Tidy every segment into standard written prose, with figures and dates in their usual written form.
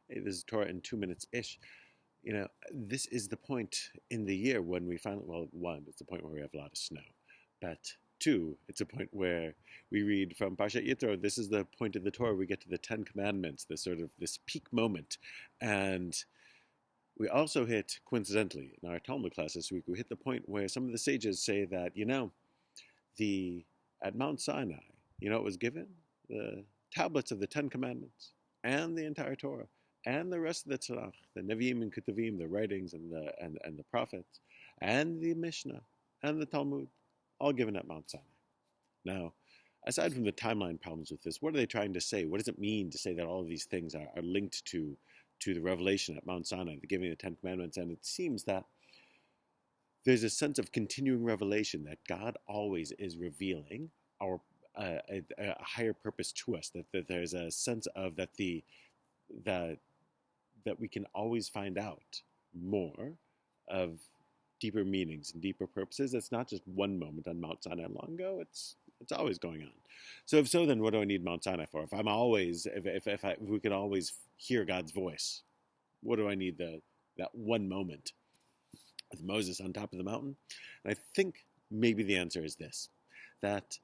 This is Torah in 2 minutes-ish. This is the point in the year when we finally, well, one, it's the point where we have a lot of snow. But two, it's a point where we read from Parshat Yitro. This is the point of the Torah. We get to the Ten Commandments, this peak moment. And we also hit, coincidentally, in our Talmud class this week, we hit the point where some of the sages say that, at Mount Sinai, it was given? The tablets of the Ten Commandments and the entire Torah and the rest of the Tanakh, the Nevi'im and Ketuvim, the writings and the prophets, and the Mishnah and the Talmud, all given at Mount Sinai. Now, aside from the timeline problems with this, what are they trying to say? What does it mean to say that all of these things are linked to the revelation at Mount Sinai, the giving of the Ten Commandments? And it seems that there's a sense of continuing revelation that God always is revealing our a higher purpose to us. That there's a sense of that we can always find out more of deeper meanings and deeper purposes. It's not just one moment on Mount Sinai long ago. It's always going on. So if so, then what do I need Mount Sinai for? If we can always hear God's voice, what do I need that one moment with Moses on top of the mountain? And I think maybe the answer is this, that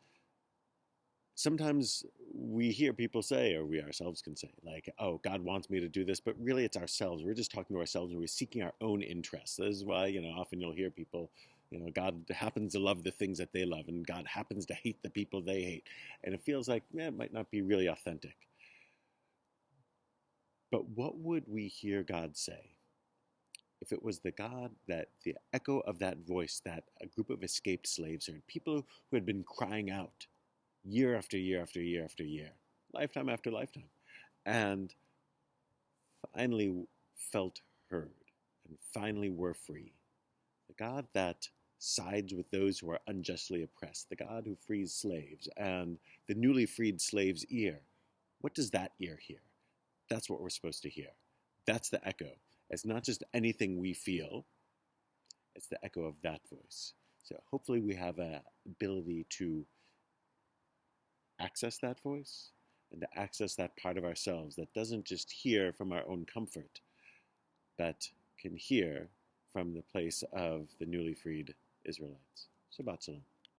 sometimes we hear people say, or we ourselves can say, like, oh, God wants me to do this, but really it's ourselves. We're just talking to ourselves and we're seeking our own interests. This is why, often you'll hear people, God happens to love the things that they love and God happens to hate the people they hate. And it feels like, it might not be really authentic. But what would we hear God say if it was the God that the echo of that voice that a group of escaped slaves heard, people who had been crying out year after year after year after year, lifetime after lifetime, and finally felt heard and finally were free? The God that sides with those who are unjustly oppressed, the God who frees slaves, and the newly freed slave's ear. What does that ear hear? That's what we're supposed to hear. That's the echo. It's not just anything we feel. It's the echo of that voice. So hopefully we have an ability to access that voice and to access that part of ourselves that doesn't just hear from our own comfort, but can hear from the place of the newly freed Israelites. Shabbat Shalom.